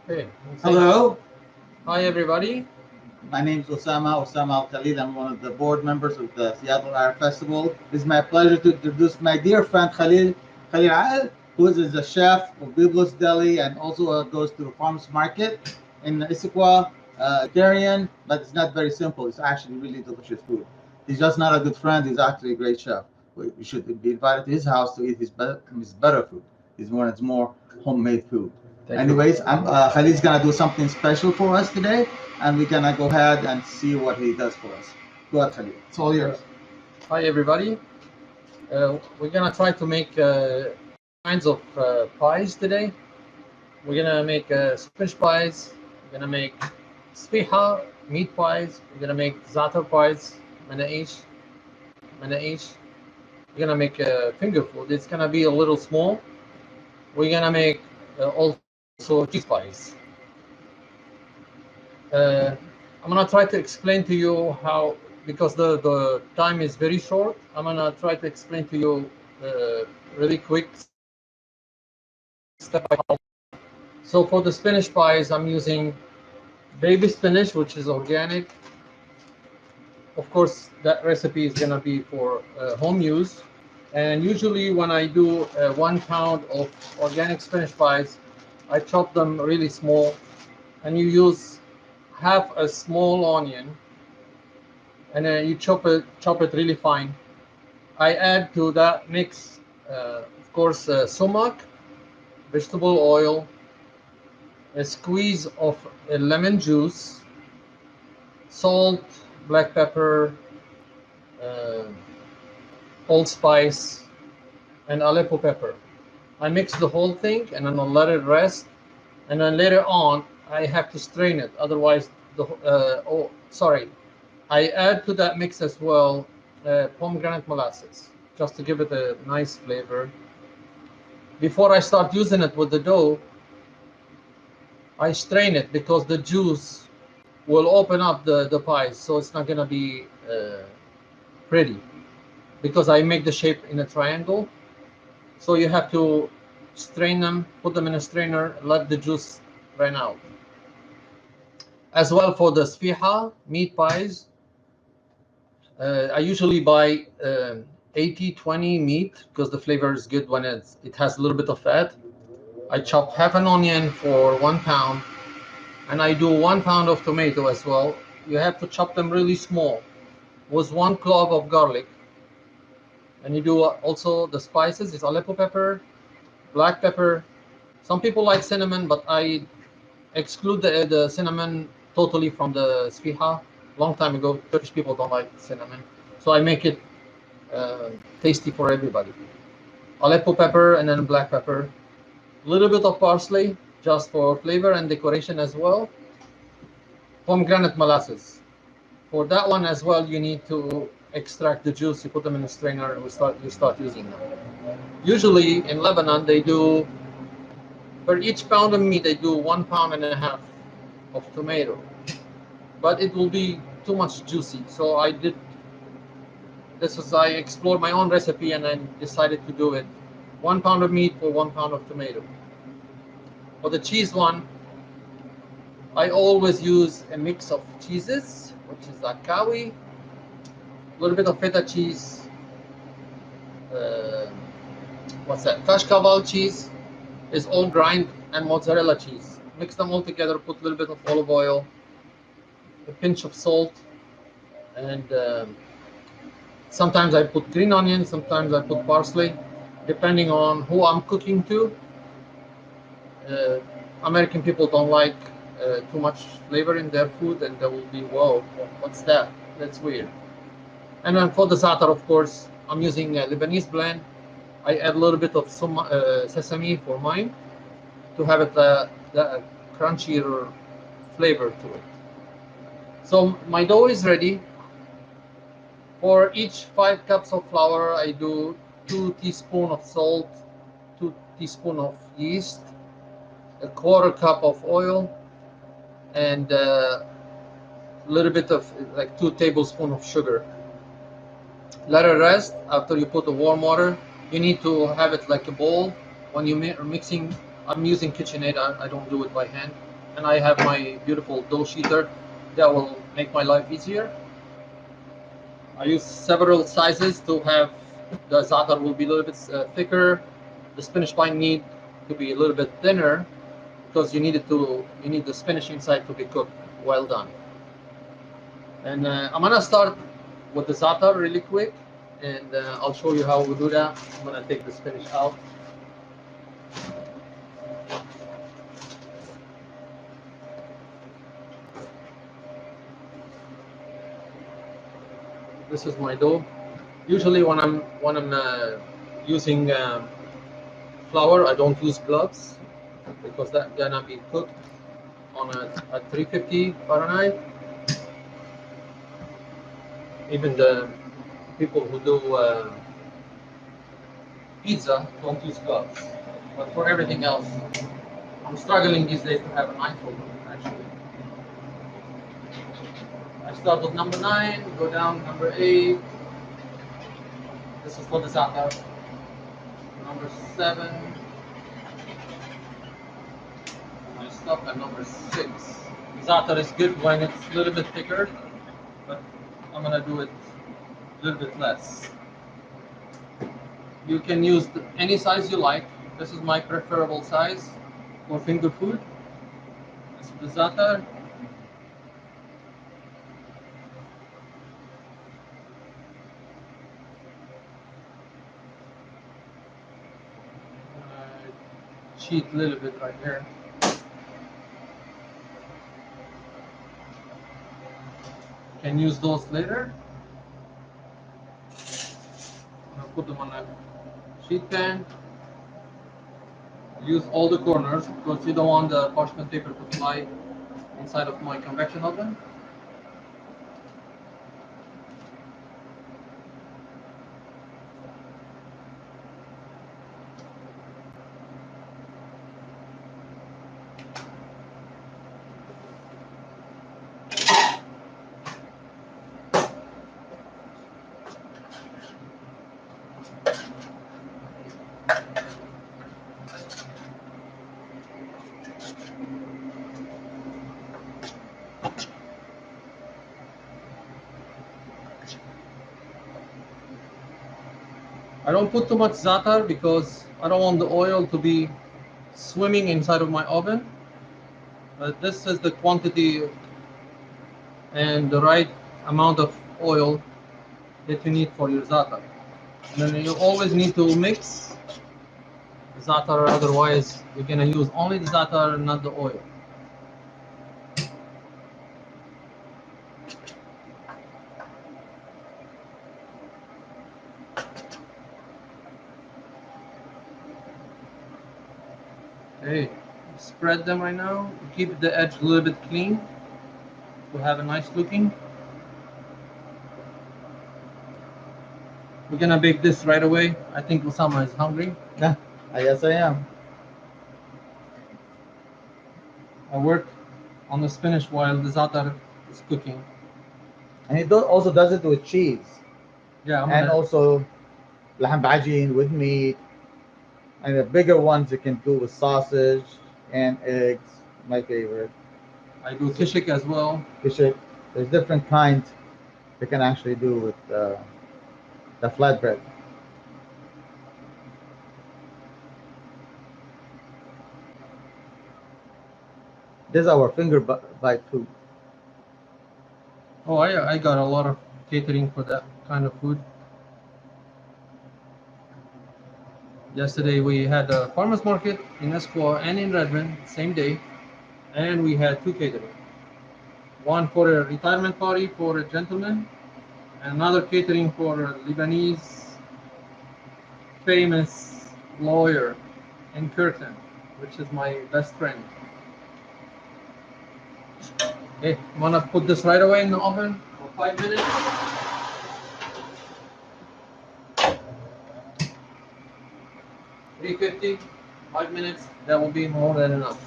Okay. Hello, Hi, everybody. my name is Osama Al Khalil. I'm one of the board members of the Seattle Art Festival. It's my pleasure to introduce my dear friend Khalil Akl, who is a chef of Biblos Deli and also goes to the farmers market in Issaquah, vegetarian, but it's not very simple. It's actually really delicious food. He's just not a good friend. He's actually a great chef. You should be invited to his house to eat his better food. It's more homemade food. Thank you. Anyways, Khalid's gonna do something special for us today, and we're gonna go ahead and see what he does for us. Go ahead, Khalid. It's all yours. Hi, everybody. We're gonna try to make kinds of pies today. We're gonna make spinach pies. We're gonna make sfiha meat pies. We're gonna make za'atar pies, manaish, manaish. We're gonna make finger food. It's gonna be a little small. We're gonna make also cheese pies. Uh, I'm gonna try to explain to you how, because the time is very short. I'm gonna try to explain to you really quick, step by step. So for the spinach pies, I'm using baby spinach, which is organic. Of course, that recipe is gonna be for home use. And usually, when I do 1 pound of organic spinach pies, I chop them really small, and you use half a small onion, and then you chop it really fine. I add to that mix, of course, sumac, vegetable oil, a squeeze of lemon juice, salt, black pepper, uh, allspice, and Aleppo pepper. I mix the whole thing and then I'll let it rest. And then later on, I have to strain it. Otherwise, I add to that mix as well pomegranate molasses, just to give it a nice flavor. Before I start using it with the dough, I strain it because the juice will open up the pies, so it's not gonna be pretty. Because I make the shape in a triangle, so you have to strain them, put them in a strainer, let the juice run out. As well for the sfiha meat pies, I usually buy 80-20 meat because the flavor is good when it has a little bit of fat. I chop half an onion for 1 pound, and I do 1 pound of tomato as well. You have to chop them really small with 1 clove of garlic. And you do also the spices. It's Aleppo pepper, black pepper. Some people like cinnamon, but I exclude the cinnamon totally from the sfiha. Long time ago, Turkish people don't like cinnamon, so I make it uh, tasty for everybody. Aleppo pepper and then black pepper. A little bit of parsley just for flavor and decoration as well. Pomegranate molasses. For that one as well, you need to extract the juice. You put them in a strainer and you start using them. Usually in Lebanon, they do for each pound of meat they do 1.5 pounds of tomato, but it will be too much juicy. So I did this was I explored my own recipe and I decided to do it 1 pound of meat for 1 pound of tomato. For the cheese one, I always use a mix of cheeses, which is akawi, a little bit of feta cheese, uh, what's that? Kashkaval cheese is all grind, and mozzarella cheese. Mix them all together. Put a little bit of olive oil, a pinch of salt, and sometimes I put green onions. Sometimes I put parsley, depending on who I'm cooking to. Uh, American people don't like too much flavor in their food, and they will be, whoa, what's that? That's weird. And then for the za'atar, of course, I'm using a Lebanese blend. I add a little bit of some sesame for mine to have it the crunchier flavor to it. So my dough is ready. For each 5 cups of flour, I do 2 teaspoons of salt, 2 teaspoons of yeast, a quarter cup of oil, and a little bit of like 2 tablespoons of sugar. Let it rest. After you put the warm water, you need to have it like a bowl. When you are mixing, I'm using KitchenAid. I don't do it by hand. and I have my beautiful dough sheeter that will make my life easier. I use several sizes to have the za'atar will be a little bit thicker. The spinach pine need to be a little bit thinner because you need the spinach inside to be cooked well done. And I'm gonna start with the za'atar really quick, and I'll show you how we do that. I'm gonna take the spinach out. This is my dough. Usually when I'm using flour, I don't use gloves because that gonna be cooked on at 350 Fahrenheit. Even the people who do pizza don't use gloves. But for everything else, I'm struggling these days to have an iPhone actually. I start with number 9, go down number 8. This is for the za'atar. Number 7. I stop at number 6. Za'atar is good when it's a little bit thicker, but I'm gonna do it a little bit less. You can use any size you like. This is my preferable size for finger food. This is the za'atar. Cheat a little bit right here. Can use those later. I'm gonna put them on a sheet pan. Use all the corners because you don't want the parchment paper to fly inside of my convection oven. I don't put too much za'atar because I don't want the oil to be swimming inside of my oven. But this is the quantity and the right amount of oil that you need for your za'atar. And then you always need to mix za'atar, otherwise you're gonna use only the za'atar, not the oil. Okay, spread them right now. Keep the edge a little bit clean to have a nice looking. We're gonna bake this right away. I think Osama is hungry. Yeah, I guess I am. I work on the spinach while the za'atar is cooking. And he also does it with cheese. Yeah, and also lahm bajin with meat. And the bigger ones you can do with sausage and eggs. My favorite. I do kishik as well. Kishik. There's different kinds you can actually do with the flatbread. This is our finger bite food. Oh, I got a lot of catering for that kind of food. Yesterday we had a farmers market in Esquire and in Redmond, same day, and we had 2 catering. One for a retirement party for a gentleman, and another catering for a Lebanese famous lawyer in Curtin, which is my best friend. Okay, I'm gonna put this right away in the oven for 5 minutes. 350, 5 minutes, that will be more than enough.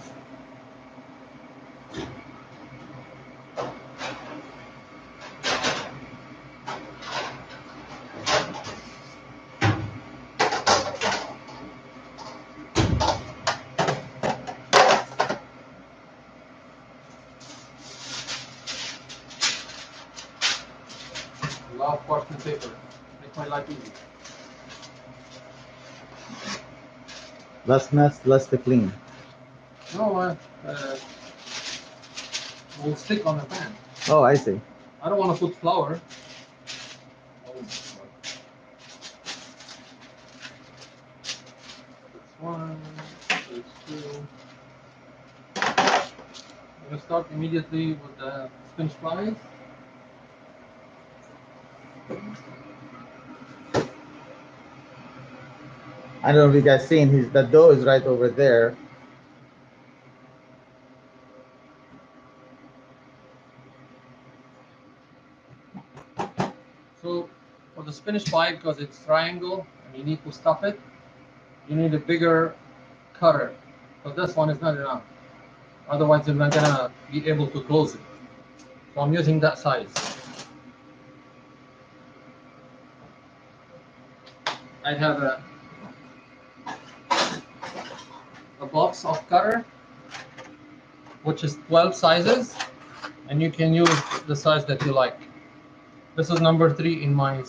love parchment paper. Make my life easy. Less mess, less to clean. No, will stick on the pan. Oh, I see. I don't want to put flour. Oh my God. That's one. That's two. I'm gonna start immediately with the spinach flies. I don't know if you guys seen the dough is right over there. So for the spinach pie, because it's triangle and you need to stuff it, you need a bigger cutter. Because this one is not enough. Otherwise, you're not gonna be able to close it. So I'm using that size. I have a box of cutter, which is 12 sizes, and you can use the size that you like. This is number 3 in my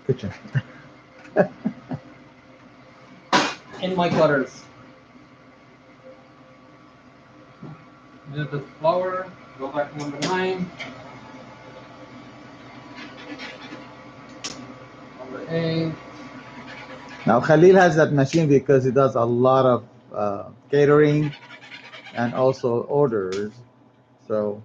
Kitchen. in my cutters. Here's the flour. Go back to number 9. Number 8. Now Khalil has that machine because he does a lot of catering and also orders. So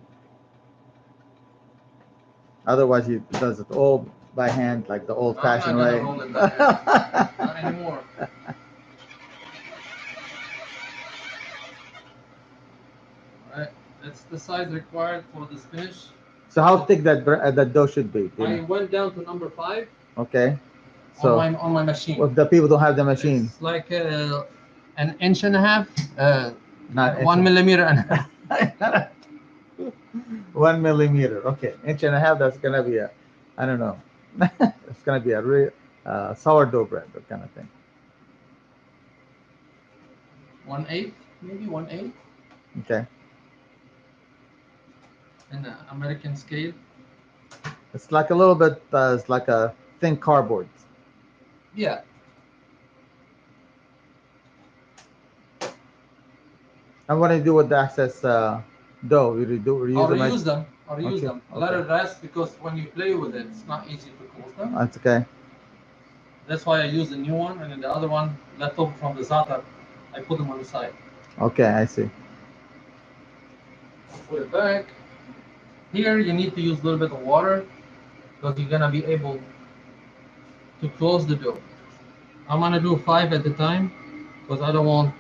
otherwise he does it all by hand, like the old-fashioned way. Roll it by hand. Not anymore. Alright, that's the size required for the spinach. So how thick that dough should be? I went down to number 5. Okay. So on my machine. if the people don't have the machine, It's like an inch and a half, not 1 millimeter and a half. 1 millimeter. Okay, inch and a half. That's gonna be I don't know. It's gonna be a real sourdough bread, that kind of thing. 1/8, maybe 1/8. Okay. In the American scale. It's like a little bit. It's like a thin cardboard. Yeah. And what do you do with the excess dough? You Reuse them. Reuse Okay, them. Let it rest, because when you play with it, it's not easy to close them. That's okay. That's why I use the new one, and then the other one left over from the za'atar, I put them on the side. Okay, I see. Put it back. Here you need to use a little bit of water, because you're gonna be able to close the dough. I'm gonna do 5 at a time, because I don't want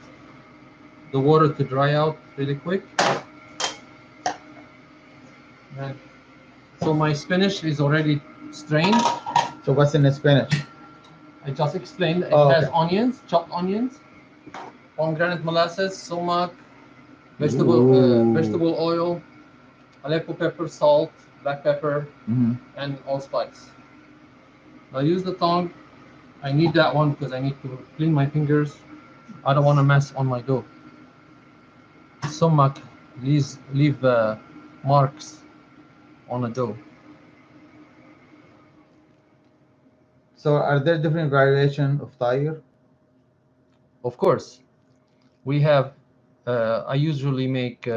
the water to dry out really quick. And so my spinach is already strained. So what's in the spinach? I just explained. It Oh, has okay. onions, chopped onions, pomegranate molasses, sumac, vegetable oil, Aleppo pepper, salt, black pepper, and allspice. I'll use the tongue. I need that one because I need to clean my fingers. I don't want to mess on my dough. Sumac leave marks on a dough. So are there different variations of tire? Of course, we have. I usually make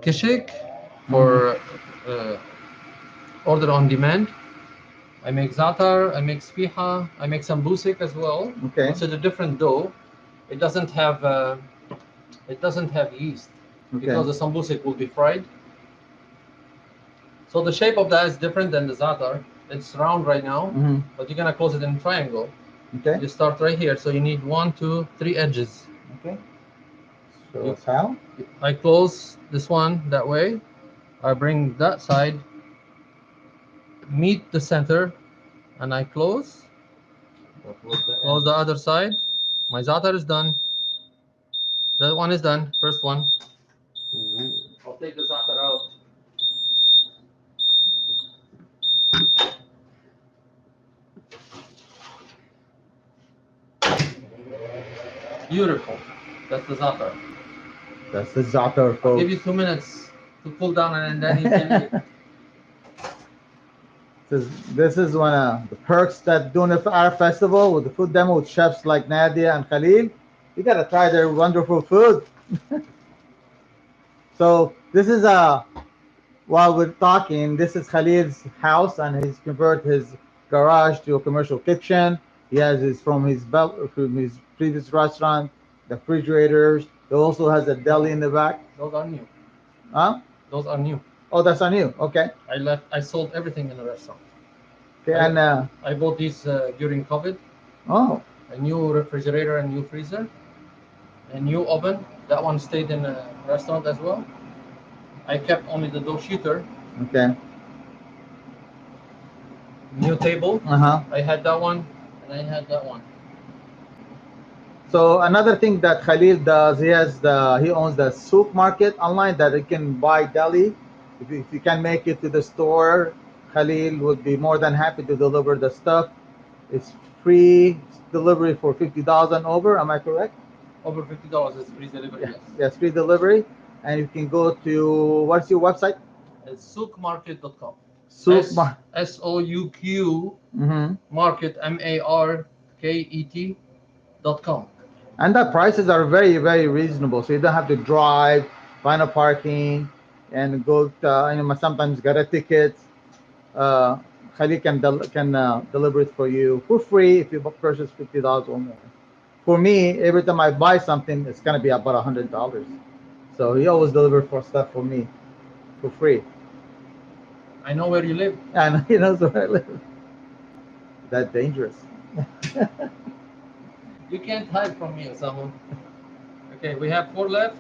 kishik for order on demand. I make za'atar, I make sfiha, I make sambusik as well. Okay. It's a different dough. It doesn't have yeast, because the sambusik will be fried. So the shape of that is different than the za'atar. It's round right now, but you're gonna close it in a triangle. Okay. You start right here, so you need 1, 2, 3 edges. Okay. So that's how? I close this one that way. I bring that side, meet the center, and I close. Close the other side. My za'atar is done. That one is done. First one. I'll take the za'atar out. Beautiful. That's the za'atar. That's the za'atar, I'll give folks. you 2 minutes to pull down and then you can eat. This is one of the perks that doing the our festival with the food demo with chefs like Nadia and Khalil. You gotta try their wonderful food. So this is while we're talking, this is Khalil's house, and he's converted his garage to a commercial kitchen. He has his from his previous restaurant, the refrigerators. He also has a deli in the back. Those are new. Huh? Those are new. Oh, that's on you. Okay. I sold everything in the restaurant. Okay. I, And I bought these during COVID. oh, A new refrigerator and new freezer. A new oven. That one stayed in the restaurant as well. I kept only the dough shooter. okay. New table. Uh-huh. I had that one, and I had that one. So another thing that Khalil does, he owns the souk market online that you can buy deli. If you can make it to the store, Khalil would be more than happy to deliver the stuff. It's free delivery for $50 and over. Am I correct? Over $50 is free delivery. Yeah. Yes. Yes, free delivery. And you can go to what's your website? It's soukmarket.com. Souk Mar- SOUQ mm-hmm. market MARKET.com. And the prices are very, very reasonable. So you don't have to drive, find a parking, and go. Sometimes get a ticket. Uh, Khalid can deliver it for you for free if you purchase $50 or more. For me, every time I buy something, it's gonna be about $100. So he always delivers for stuff for me for free, I know where you live. and he knows where I live. That dangerous. You can't hide from me, Osama. Okay, we have 4 left.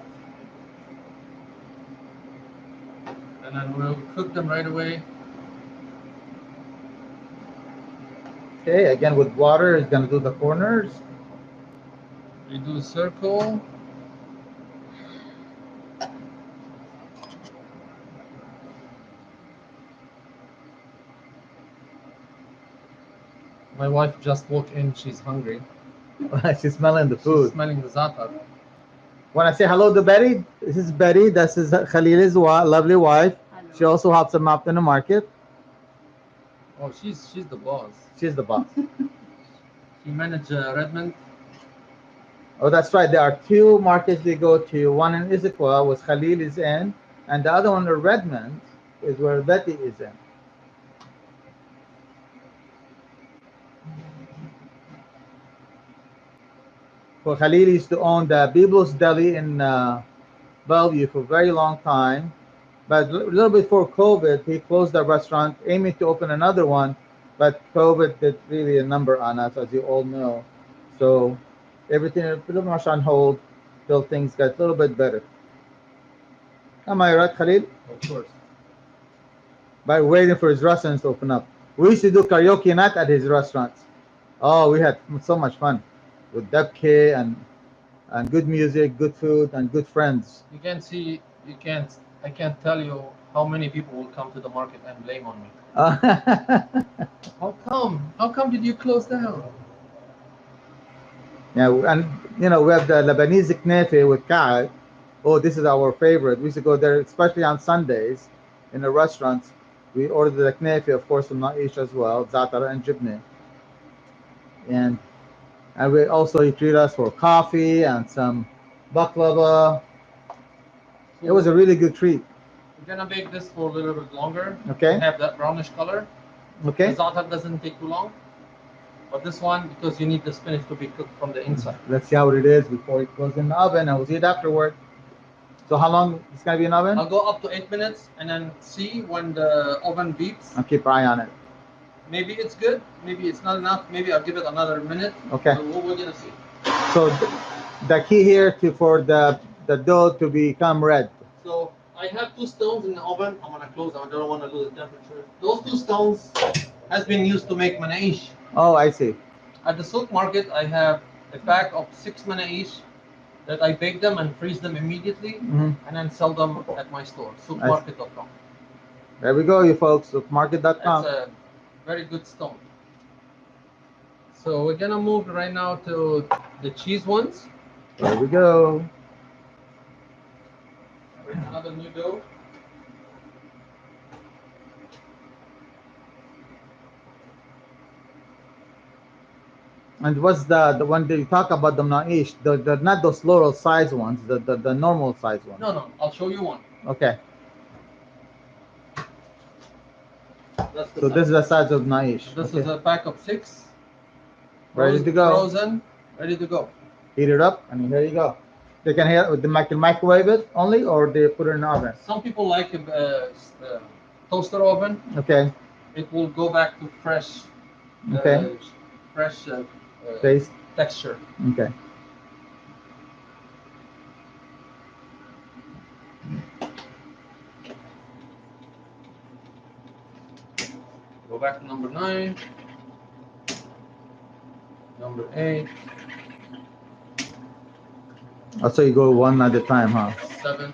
And then we'll cook them right away. Okay, again with water, he's gonna do the corners. We do a circle. My wife just walked in. She's hungry. She's smelling the food. She's smelling the za'atar. When I say hello to Betty, this is Betty. This is Khalil's lovely wife. Hello. She also helps him out in the market. Oh, she's the boss. She's the boss. She managed Redmond. Oh, that's right. There are 2 markets they go to. One in Issaquah, which Khalil is in, and the other one in Redmond is where Betty is in. Well, Khalil used to own the Biblos Deli in Bellevue for a very long time. But a little bit before COVID, he closed the restaurant, aiming to open another one. But COVID did really a number on us, as you all know. So everything is pretty much on hold till things get a little bit better. Am I right, Khalil? Of course. By waiting for his restaurants to open up. We used to do karaoke night at his restaurants. Oh, we had so much fun with Debke and good music, good food, and good friends. You can see, I can't tell you how many people will come to the market and blame on me. How come? How come did you close down? Yeah, and we have the Lebanese knefe with Ka'ab. Oh, this is our favorite. We used to go there, especially on Sundays, in the restaurants. We order the knefe, of course, from Naish as well, za'atar and jibne. And we also he treat us for coffee and some baklava. It was a really good treat. We're gonna bake this for a little bit longer. Okay. To have that brownish color. Okay. The za'atar doesn't take too long. But this one, because you need the spinach to be cooked from the inside. Let's see how it is before it goes in the oven, and we'll see it afterward. So how long it's gonna be in the oven? I'll go up to 8 minutes and then see when the oven beeps. I'll keep an eye on it. Maybe it's good, maybe it's not enough, maybe I'll give it another minute. Okay. We're gonna see. So the key here for the dough to become red. So I have 2 stones in the oven. I'm gonna close them. I don't want to lose the temperature. Those 2 stones has been used to make manaish. Oh, I see. At the souk market, I have a pack of 6 manaish that I bake them and freeze them immediately, Mm-hmm. and then sell them at my store, soukmarket.com. There we go, you folks. Soukmarket.com. That's a very good stone. So we're gonna move right now to the cheese ones. There we go. Another new dough. And what's the one that you talk about, the naish, the not those floral size ones, the normal size ones? No, I'll show you one. Okay. That's the So size. this is the size of naish. This Okay. is a pack of 6. Ready to go. Frozen, ready to go. Heat it up, and here you go. They can heat with the microwave it only, or they put it in an oven. Some people like a toaster oven. Okay. It will go back to fresh, Okay. fresh Taste. texture. Okay. Go back to number 9, number 8, Oh, so you go one at a time, huh? 7,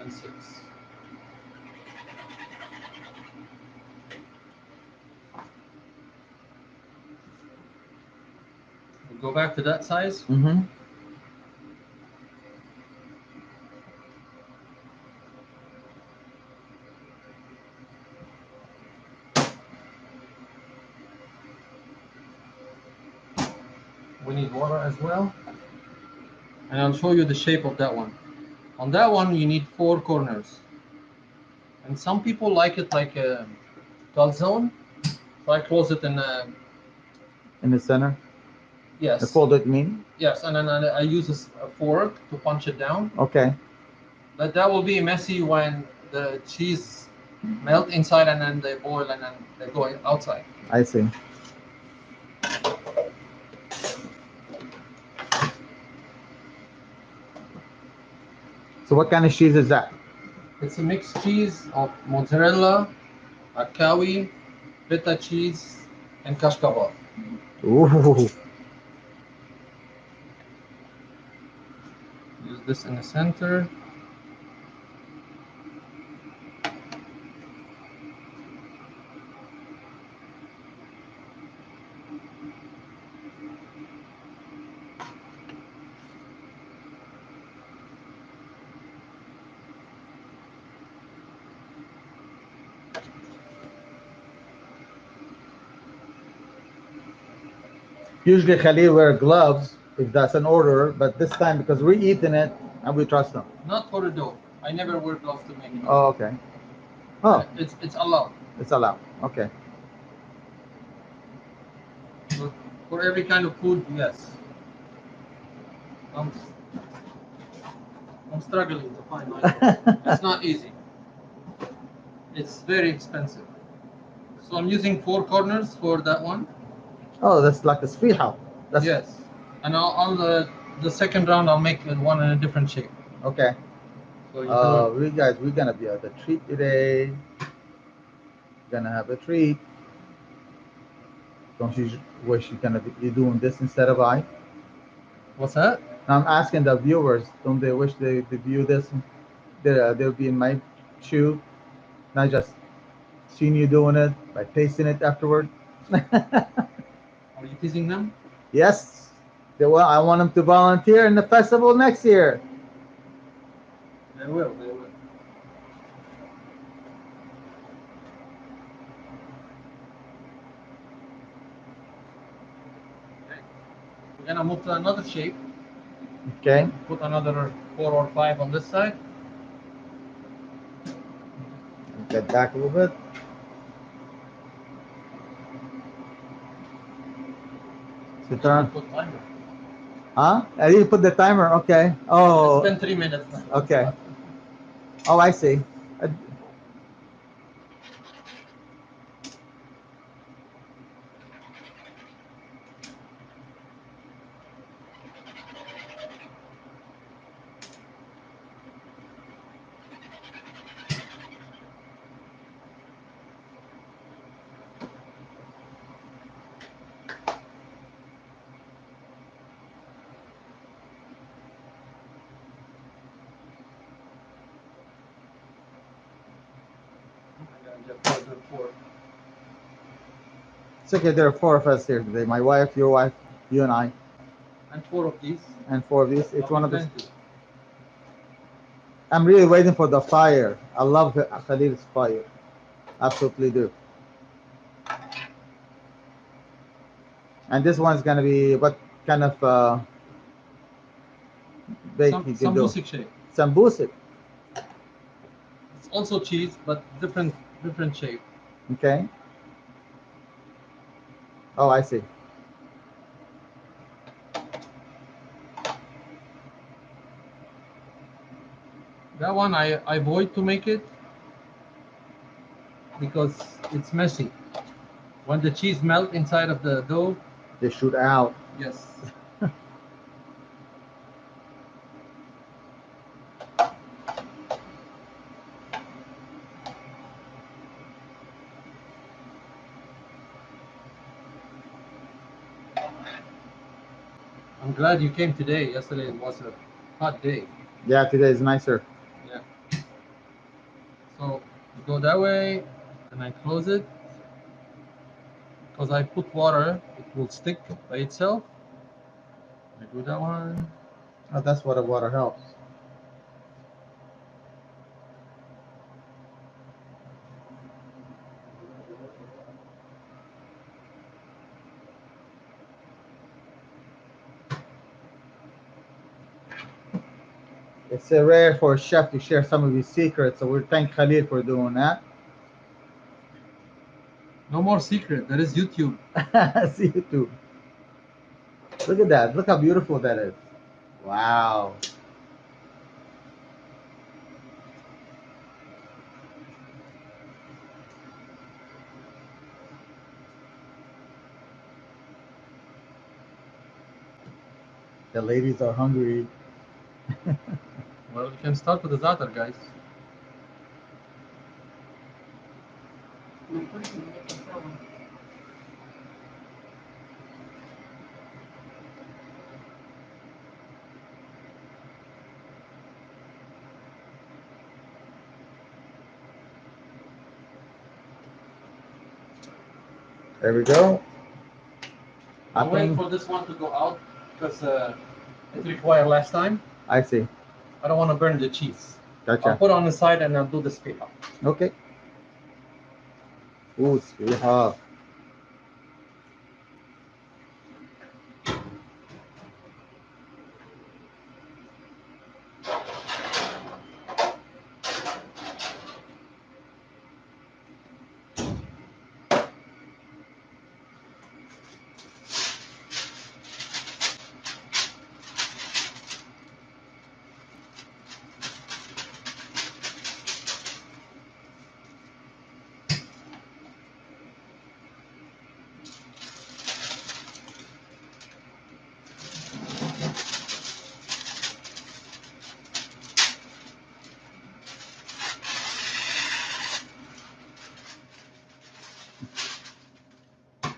and 6. We'll go back to that size. Mm-hmm. We need water as well. And I'll show you the shape of that one. On that one, you need 4 corners. And some people like it like a calzone. So I close it in a... In the center? Yes. The folded mean? Yes, and then I use a fork to punch it down. Okay. But that will be messy when the cheese melt inside and then they boil and then they go outside. I see. So what kind of cheese is that? It's a mixed cheese of mozzarella, akawi, feta cheese, and kashkaval. Ooh. Use this in the center. Usually Khalil wear gloves if that's an order, but this time because we're eating it and we trust them. Not for the dough. I never wear gloves to make it. Oh, okay. Oh, It's allowed. it's allowed. Okay. But for every kind of food, yes. I'm struggling to find my dough. It's not easy. It's very expensive. So I'm using 4 corners for that one. Oh, that's like a sfiha. That's Yes. And on the second round, I'll make one in a different shape. Okay. So you do it. We're gonna be at the treat today. Gonna have a treat. Don't you wish you doing this instead of I? What's that? I'm asking the viewers. Don't they wish they view this? They'll be in my shoe, not just seeing you doing it, by tasting it afterward. Are you teasing them? Yes. I want them to volunteer in the festival next year. They will. They will. Okay. We're gonna move to another shape. Okay. Put another 4 or 5 on this side. Get back a little bit. Sit down. Put timer. Huh? I didn't put the timer. Okay. Oh. It's been 3 minutes now. Okay. Oh, I see. It's okay. There are 4 of us here today. My wife, your wife, you and I, And 4 of these. and 4 of these. It's one of the. Plenty. I'm really waiting for the fire. I love Khalil's fire. Absolutely do. And this one's gonna be what kind of bake you can do? Sambusic shape. Sambusik. It's also cheese, but different shape. Okay. Oh, I see. That one I avoid to make it because it's messy. When the cheese melt inside of the dough, They shoot out. yes. I'm glad you came today. Yesterday it was a hot day. Yeah, today is nicer. Yeah. So you go that way, and I close it because I put water. It will stick by itself. I do that one. Oh, that's what the water helps. It's rare for a chef to share some of his secrets, so we thank Khalil for doing that. No more secret. There is YouTube. See you too. Look at that. Look how beautiful that is. Wow. The ladies are hungry. Well, you can start with the za'atar, guys. There we go. I'll wait for this one to go out because it requires less time. I see. I don't want to burn the cheese. Gotcha. I'll put it on the side and I'll do the speed up. Okay. Ooh, sweetheart.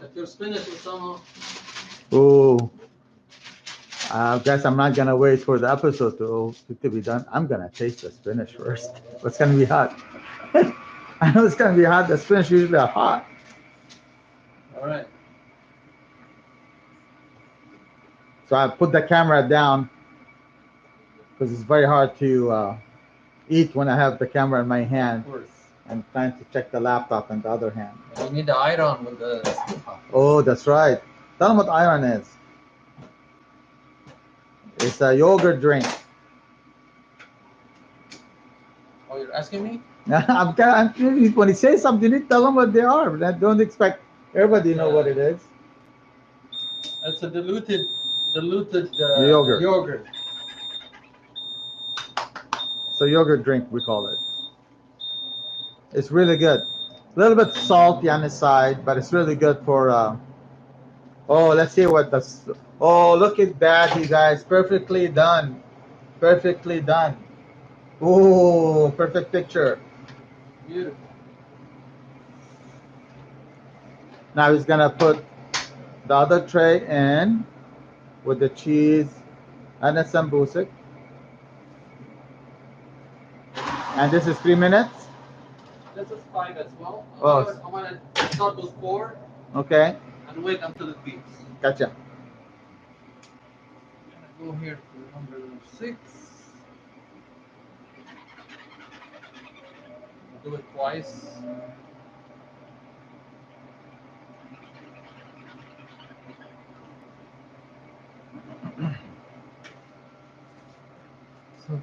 If you're spinach with some, Ooh. I guess I'm not gonna wait for the episode to be done. I'm gonna taste the spinach first. It's gonna be hot. I know it's gonna be hot. The spinach usually are hot. all right. So I put the camera down because it's very hard to eat when I have the camera in my hand. Of course. I'm trying to check the laptop in the other hand. You need the iron with the. Oh, that's right. Tell them what iron is. It's a yogurt drink. Oh, you're asking me? When he says something, you tell them what they are. But don't expect everybody to know what it is. It's a diluted Yogurt. yogurt. It's a yogurt drink, we call it. It's really good. A little bit salty on the side, but it's really good for. Oh, let's see what the. Oh, look at that, you guys! Perfectly done. Perfectly done. Oh, perfect picture. Beautiful. Now he's gonna put the other tray in with the cheese and the sambusik. And this is 3 minutes. This is 5 as well. Oh. I'm gonna start with 4 Okay, and wait until it beeps. gotcha. I'm gonna go here to number 6. Do it twice.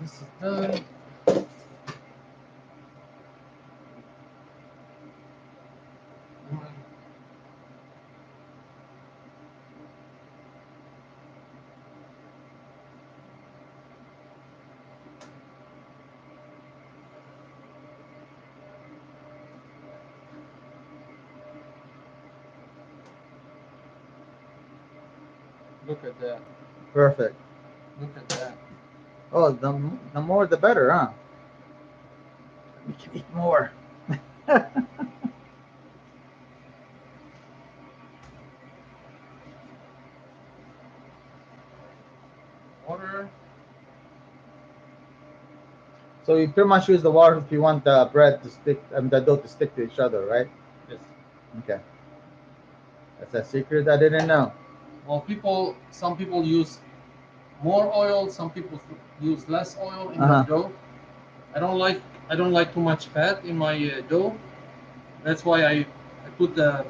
this is done. Look at that. Perfect. Look at that. Oh, the more the better, huh? We can eat more. Water. So you pretty much use the water if you want the bread to stick, the dough to stick to each other, right? Yes. Okay. That's a secret I didn't know. Well, some people use more oil. Some people use less oil in Uh-huh. their dough. I don't like too much fat in my dough. That's why I put a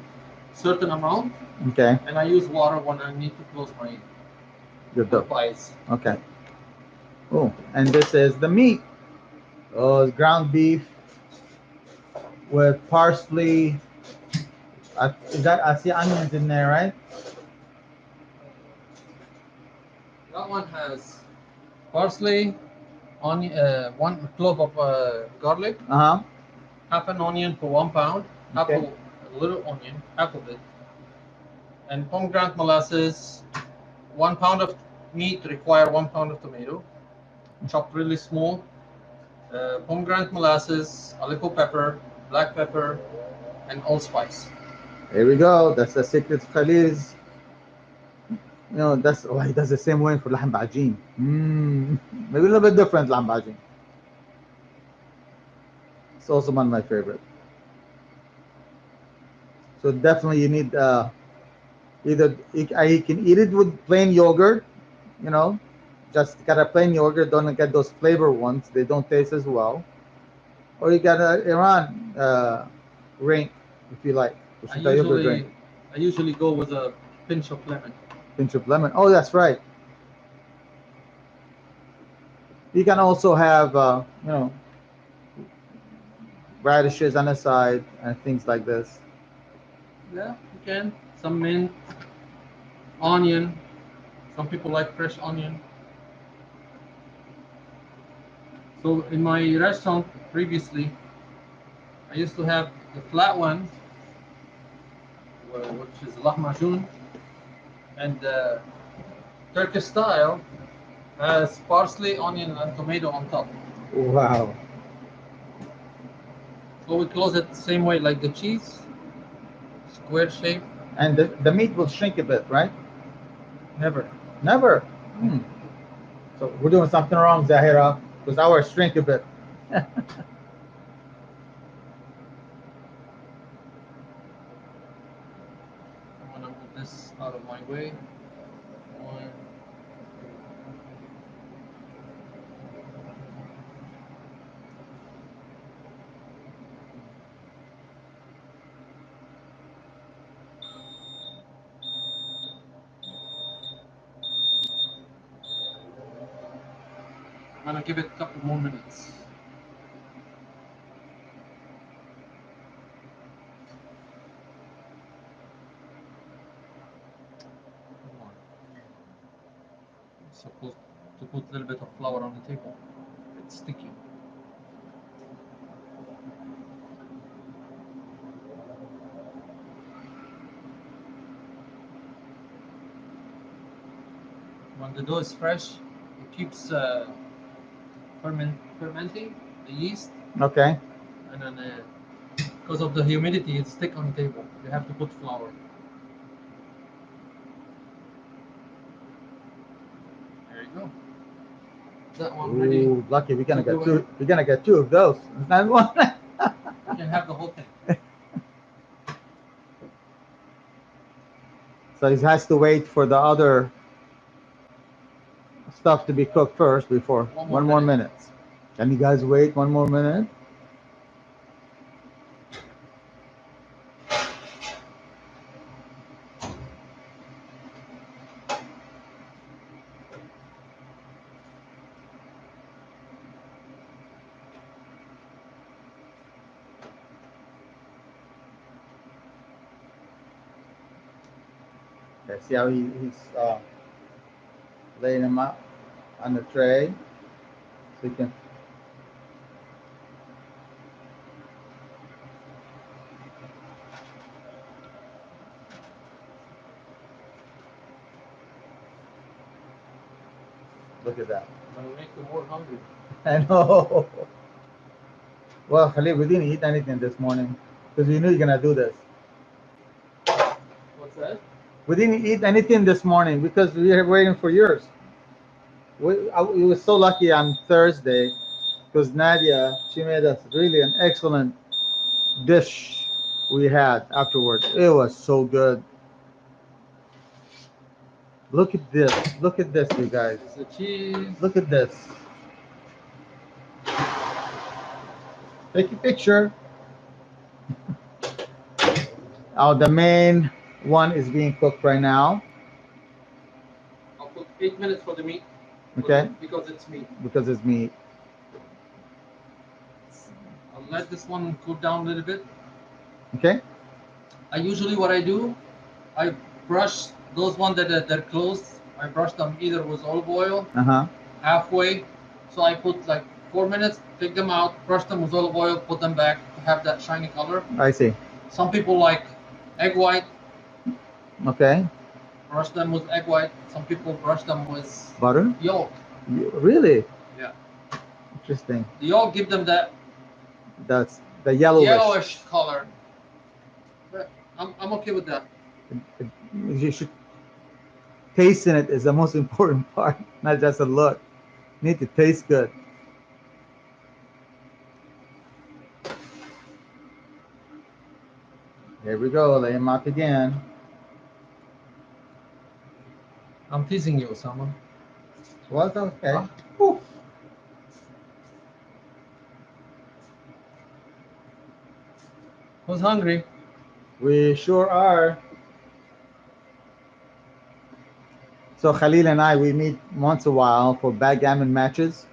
certain amount, Okay. and I use water when I need to close Your my dough. pies. Okay. Oh, and this is the meat. Oh, it's ground beef with parsley. I see onions in there, right? That one has parsley, onion, 1 clove of garlic, Uh-huh. half an onion for 1 pound, half Okay. a little onion, half of it, and pomegranate molasses. 1 pound of meat require 1 pound of tomato, chopped really small. Pomegranate molasses, a little pepper, black pepper, and allspice. Here we go. That's the secret of Khalil's. That's he does the same way for lahm bajin. Maybe a little bit different lahm bajin. It's also one of my favorite. So definitely you need either you can eat it with plain yogurt, you know, just got a plain yogurt. Don't get those flavor ones; they don't taste as well. Or you got a Iran drink if you like, which I is a yogurt drink. usually I usually go with a pinch of lemon. Pinch of lemon. Oh, that's right. You can also have radishes on the side and things like this. Yeah, you can. Some mint, onion. Some people like fresh onion. So in my restaurant previously, I used to have the flat one, which is lahmacun, and Turkish style has parsley, onion, and tomato on top. Wow. So we close it the same way like the cheese, square shape. And the meat will shrink a bit, right? Never. Never. Hmm. So we're doing something wrong, Zahira, because ours shrink a bit. I'm gonna move this out of my way. One. I'm gonna give it a couple more minutes. Come on. I'm supposed to put a little bit of flour on the table. It's sticky. When the dough is fresh, it keeps fermenting the yeast, Okay. and then because of the humidity, it stick on the table. You have to put flour. There you go. That one ready. Ooh, lucky we're gonna to get go two. in. We're gonna get two of those. Not one. You can have the whole thing. So he has to wait for the other stuff to be cooked first before One more minute. minutes. Can you guys wait one more minute? Okay, see how he's laying them out on the tray, so you can. Look at that. Gonna make you more hungry. I know. Well, Khalid, we didn't eat anything this morning because we knew you're gonna do this. What's that? We didn't eat anything this morning because we were waiting for yours. We were so lucky on Thursday because Nadia, she made us really an excellent dish we had afterwards. It was so good. Look at this. Look at this, you guys. It's the cheese. Look at this. Take a picture. Oh, the main one is being cooked right now. I'll put 8 minutes for the meat. Okay. Because it's meat. Because it's meat. I'll let this one cool down a little bit. Okay. What I do, I brush those ones they're closed. I brush them either with olive oil, halfway. So I put like 4 minutes, take them out, brush them with olive oil, put them back to have that shiny color. I see. Some people like egg white. Okay. Brush them with egg white. Some people brush them with Butter? yolk. Really? Yeah. Interesting. The yolk give them That's the yellowish color. But I'm okay with that. You should tasting it is the most important part, not just a look. You need to taste good. Here we go, lay them out again. I'm teasing you, Osama. Well, okay. Who's hungry? We sure are. So Khalil and I, we meet once a while for backgammon matches.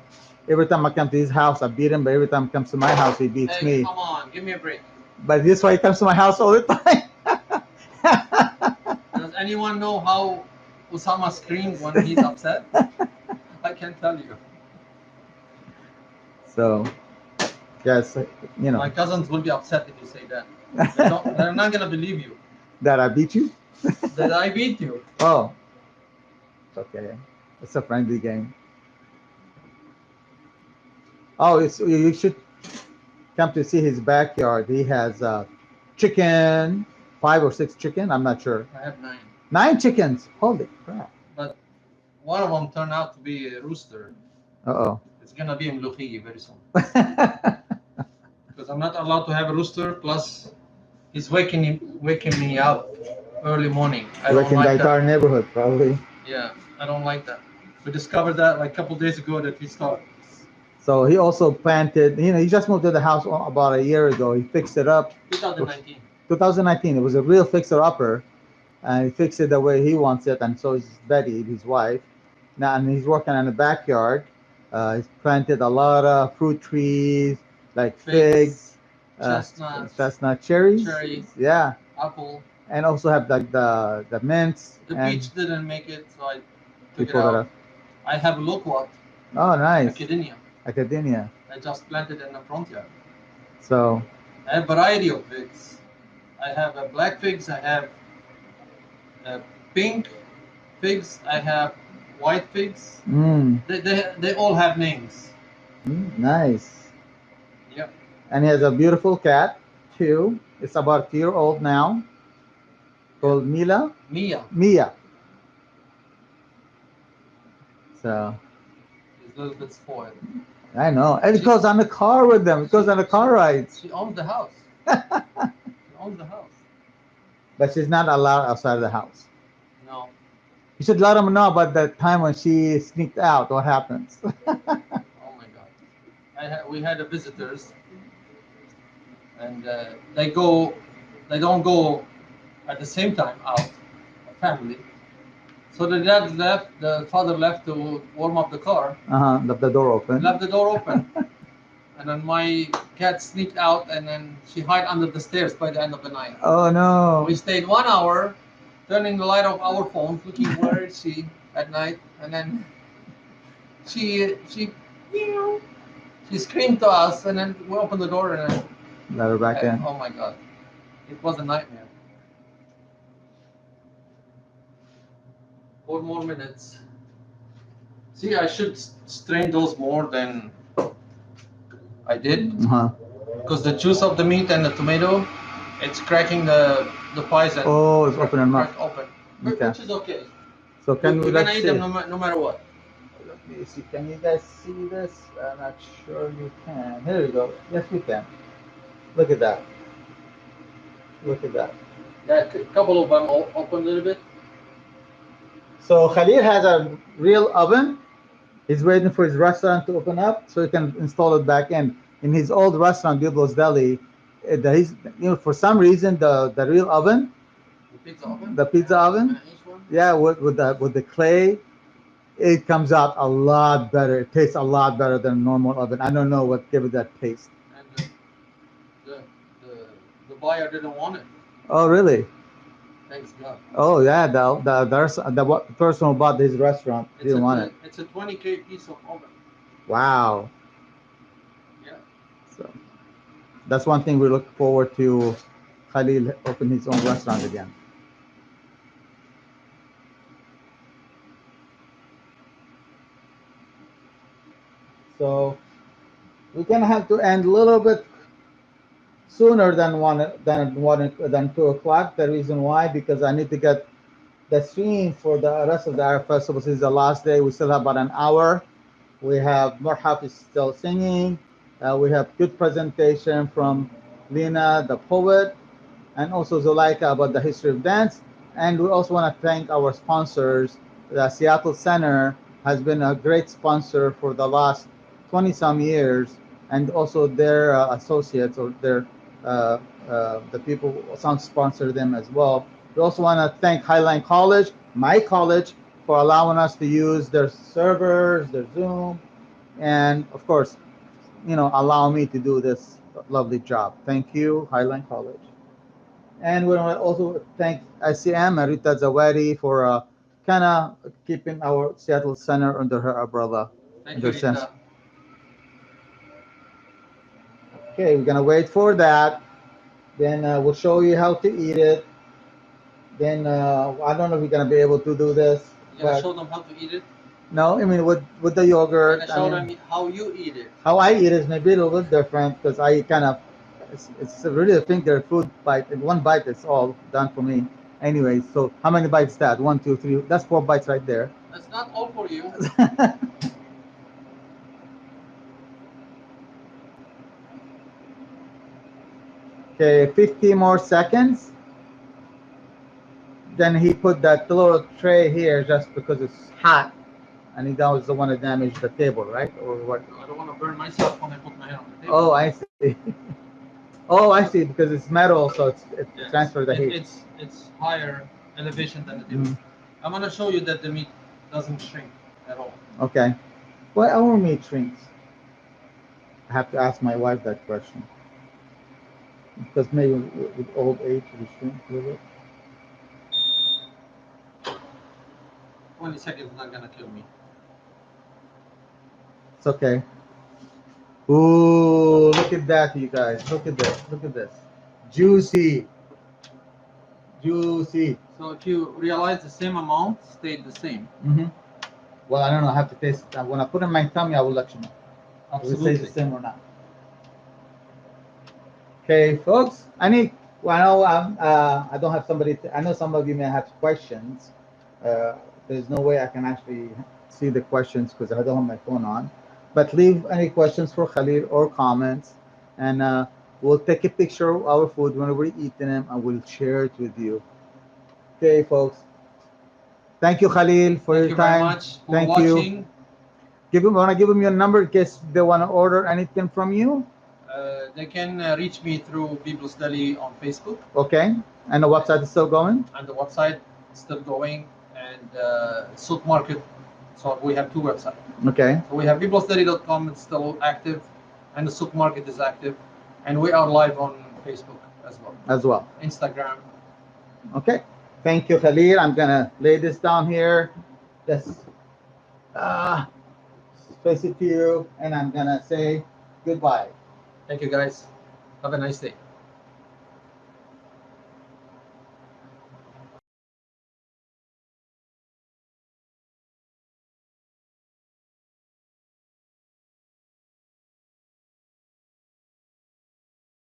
Every time I come to his house, I beat him, but every time he comes to my house, he beats me. Come on, give me a break. But this why he comes to my house all the time. Does anyone know how Osama screams when he's upset? I can't tell you. So, yes, you know. My cousins will be upset if you say that. They're not gonna believe you. That I beat you? That I beat you. Oh. It's okay. It's a friendly game. Oh, you should come to see his backyard. He has chicken, 5 or 6 chicken. I'm not sure. I have 9. 9 chickens. Holy crap. But one of them turned out to be a rooster. Uh-oh. It's gonna be in Luqi very soon. Because I'm not allowed to have a rooster. Plus, he's waking me up early morning. I don't Waking like the entire neighborhood, probably. Yeah, I don't like that. We discovered that like a couple days ago that he started. So he also planted, he just moved to the house about a year ago. He fixed it up. 2019. 2019. It was a real fixer-upper. And he fixed it the way he wants it. And so is Betty, his wife. Now, and he's working on the backyard. He's planted a lot of fruit trees, like figs, chestnut, cherries. Yeah. Apple. And also have the mints. The peach didn't make it, so I took it out. I have loquat. Oh, nice. Academia. I just planted in the front yard. So. I have a variety of figs. I have black figs. I have pink figs. I have white figs. They all have names. Nice. Yep. And he has a beautiful cat too. It's about a year old now. Called Mia. So. He's a little bit spoiled. I know. And it goes on the car with them. It goes on the car rides. She owns the house. She owns the house. But she's not allowed outside of the house. No. You should let them know about the time when she sneaked out. What happens? Oh my God. We had visitors, and they don't go at the same time out, family. So the dad left, the father left to warm up the car. Left the door open. And then my cat sneaked out, and then she hid under the stairs by the end of the night. Oh no. We stayed 1 hour, turning the light of our phones, looking where is she at night, and then she meow, she screamed to us, and then we opened the door, and then, Let her back in. oh my god, it was a nightmare. 4 more minutes. See, I should strain those more than I did, because the juice of the meat and the tomato, it's cracking the pies. And oh, it's opening them up. Open, Okay. which is okay. So can we We're let's gonna eat see. them no matter what. Let me see. Can you guys see this? I'm not sure you can. Here we go. Yes, we can. Look at that. Look at that. Yeah, a couple of them open a little bit. So Khalil has a real oven. He's waiting for his restaurant to open up so he can install it back in. In his old restaurant, Biblos Deli, for some reason the real oven, the pizza oven, yeah, with the clay, it comes out a lot better. It tastes a lot better than a normal oven. I don't know what gives it that taste. And the buyer didn't want it. Oh, really? Thanks God. Oh, yeah. The person who bought his restaurant didn't want it. It's a 20K piece of oven. Wow. Yeah. So that's one thing we look forward to. Khalil open his own restaurant again. So we're gonna have to end a little bit sooner than 2 o'clock. The reason why, because I need to get the stream for the rest of the Arab Festival. This is the last day. We still have about an hour. We have Murhaf is still singing. We have good presentation from Lina, the poet, and also Zuleika about the history of dance. And we also want to thank our sponsors. The Seattle Center has been a great sponsor for the last 20 some years, and also their associates or the people some sponsor them as well. We also want to thank Highline College, my college, for allowing us to use their servers, their Zoom, and of course, allow me to do this lovely job. Thank you, Highline College. And we want to also thank ICM and Rita Zawadi for kind of keeping our Seattle Center under her umbrella. Thank you, Rita. Okay, we're gonna wait for that. Then we'll show you how to eat it. Then I don't know if we're gonna be able to do this. You're gonna show them how to eat it? No, I mean with the yogurt. You're gonna show them how you eat it. How I eat is maybe a little bit different because I kind of it's really a finger food bite. In one bite, it's all done for me. Anyway, so how many bites is that? 1, 2, 3. That's 4 bites right there. That's not all for you. Okay, 50 more seconds. Then he put that little tray here just because it's hot, and he doesn't want to damage the table, right? Or what? I don't want to burn myself when I put my hand on the table. Oh, I see. Oh, I see. Because it's metal, so it transfers the heat. It's higher elevation than the table. I'm gonna show you that the meat doesn't shrink at all. Okay. Well, our meat shrinks. I have to ask my wife that question. Because maybe with old age we shrink a little bit. 20 seconds is not gonna kill me. It's okay. Ooh, look at that, you guys. Look at this. Look at this. Juicy. Juicy. So if you realize the same amount stayed the same. Well, I don't know. I have to taste it. When I put it in my tummy, I will let you know. Absolutely. If it stays the same or not. Okay, folks. I know I don't have somebody. I know some of you may have questions. There's no way I can actually see the questions because I don't have my phone on. But leave any questions for Khalil or comments, and we'll take a picture of our food when we're eating them, and we'll share it with you. Okay, folks. Thank you, Khalil, for your time. Thank you very much for watching. Want to give them your number in case they want to order anything from you? They can reach me through Biblos Deli on Facebook. Okay. And the website is still going? And the website is still going. And Souk Market. So we have 2 websites. Okay. So we have biblosdeli.com. It's still active. And the Souk Market is active. And we are live on Facebook as well. Instagram. Okay. Thank you, Khalil. I'm gonna lay this down here. Just face it to you, and I'm gonna say goodbye. Thank you, guys. Have a nice day.